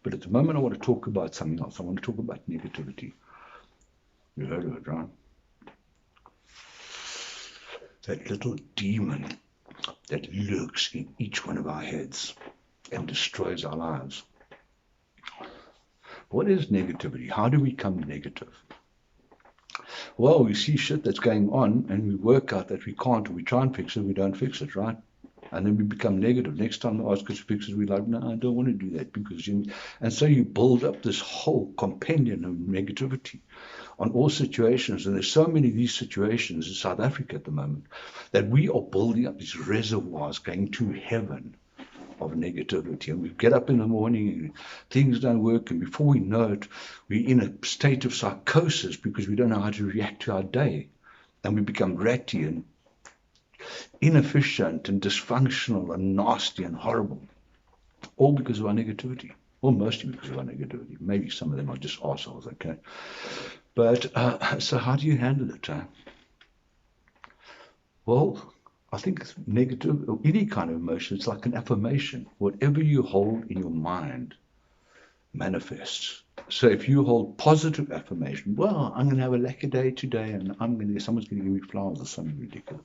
But at the moment, I want to talk about something else. I want to talk about negativity. You heard of it, right? That little demon that lurks in each one of our heads and destroys our lives. What is negativity? How do we become negative? Well, we see shit that's going on and we work out that we can't, or we try and fix it, we don't fix it, right? And then we become negative. Next time they ask us to fix it, we're like, no, I don't want to do that because you. And so you build up this whole compendium of negativity on all situations. And there's so many of these situations in South Africa at the moment that we are building up these reservoirs going to heaven of negativity. And we get up in the morning and things don't work, and before we know it, we're in a state of psychosis because we don't know how to react to our day. And we become ratty and inefficient and dysfunctional and nasty and horrible, all because of our negativity, or mostly because of our negativity. Maybe some of them are just assholes, okay? But so how do you handle it? Well, I think negative or any kind of emotion, it's like an affirmation. Whatever you hold in your mind manifests. So if you hold positive affirmation, well, I'm going to have a lucky day today, and someone's going to give me flowers or something ridiculous.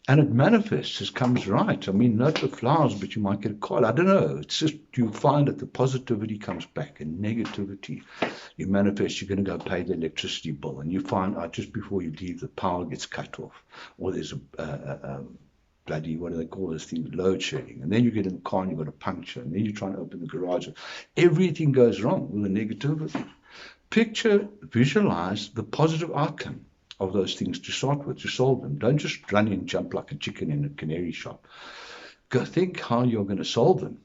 And it manifests, it comes right. I mean, not the flowers, but you might get a card. I don't know. It's just you find that the positivity comes back, and negativity, you manifest. You're going to go pay the electricity bill, and you find out just before you leave, the power gets cut off, or there's a bloody, what do they call this thing, load shedding. And then you get in the car and you've got a puncture, and then you try and open the garage. Everything goes wrong with the negativity. Picture, visualize the positive outcome of those things to start with, to solve them. Don't just run and jump like a chicken in a canary shop. Go think how you're going to solve them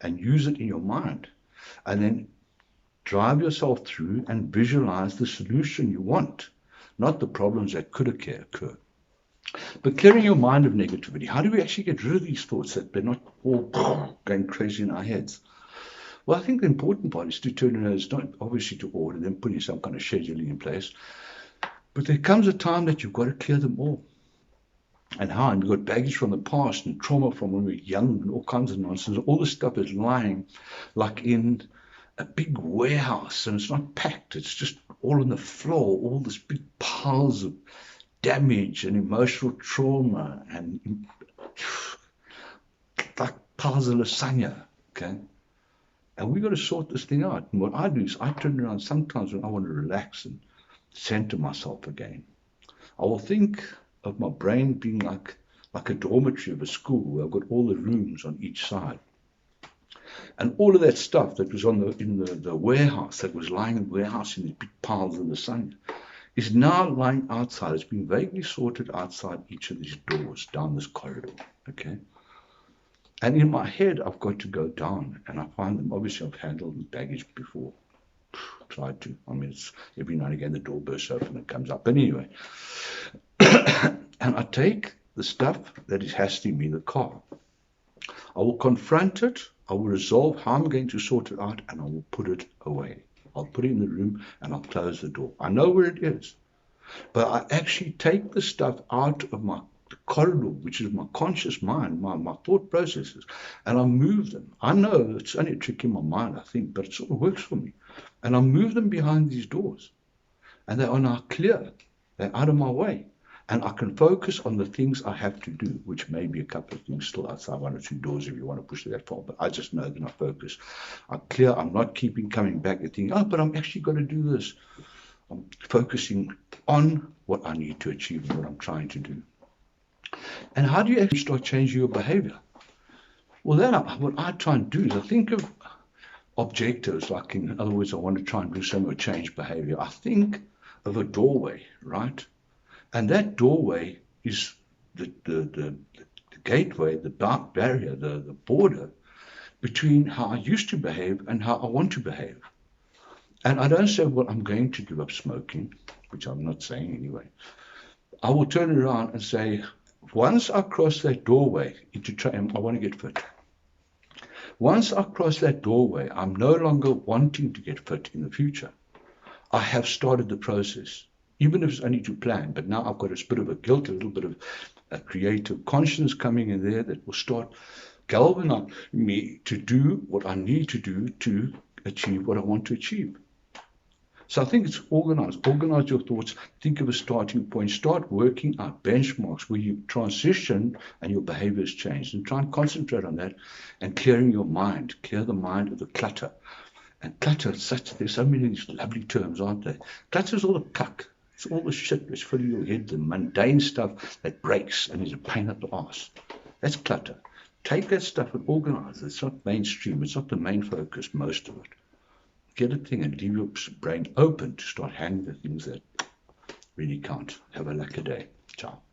and use it in your mind. And then drive yourself through and visualize the solution you want, not the problems that could occur. But clearing your mind of negativity, how do we actually get rid of these thoughts that they're not all going crazy in our heads? Well, I think the important part is to turn it, not obviously to order them, putting some kind of scheduling in place. But there comes a time that you've got to clear them all. And how? And we've got baggage from the past and trauma from when we were young and all kinds of nonsense. All this stuff is lying like in a big warehouse, and it's not packed. It's just all on the floor, all this big piles of damage and emotional trauma and like piles of lasagna, okay? And we've got to sort this thing out. And what I do is I turn around sometimes when I want to relax and center myself again. I will think of my brain being like a dormitory of a school where I've got all the rooms on each side. And all of that stuff that was in the warehouse, that was lying in the warehouse in these big piles of lasagna, is now lying outside. It's been vaguely sorted outside each of these doors down this corridor, okay? And in my head, I've got to go down, and I find them. Obviously, I've handled baggage before. Tried to. I mean, it's every now and again the door bursts open and it comes up. But anyway, and I take the stuff that is hassling me in the car. I will confront it. I will resolve how I'm going to sort it out, and I will put it away. I'll put it in the room and I'll close the door. I know where it is, but I actually take the stuff out of my corridor, which is my conscious mind, my thought processes, and I move them. I know it's only a trick in my mind, I think, but it sort of works for me. And I move them behind these doors, and they are now clear. They're out of my way, and I can focus on the things I have to do, which may be a couple of things still outside one or two doors if you want to push it that far, but I just know that I focus. I'm clear. I'm not coming back and thinking, oh, but I'm actually going to do this. I'm focusing on what I need to achieve and what I'm trying to do. And how do you actually start changing your behavior? Well, then what I try and do is I think of objectives, like in other words, I want to try and do something to change behavior. I think of a doorway, right? And that doorway is the gateway, the barrier, the border between how I used to behave and how I want to behave. And I don't say, well, I'm going to give up smoking, which I'm not saying anyway. I will turn around and say, once I cross that doorway I want to get fit. Once I cross that doorway, I'm no longer wanting to get fit in the future. I have started the process, even if it's only to plan. But now I've got a bit of a guilt, a little bit of a creative conscience coming in there that will start galvanize me to do what I need to do to achieve what I want to achieve. So I think it's organize your thoughts, think of a starting point, start working out benchmarks where you transition and your behaviors change, and try and concentrate on that and clearing your mind, clear the mind of the clutter. And clutter, there's so many of these lovely terms, aren't there? Clutter is all the cuck. It's all the shit that's filling your head, the mundane stuff that breaks and is a pain at the arse. That's clutter. Take that stuff and organize it. It's not mainstream. It's not the main focus, most of it. Get a thing and leave your brain open to start handling the things that really count. Have a lucky day. Ciao.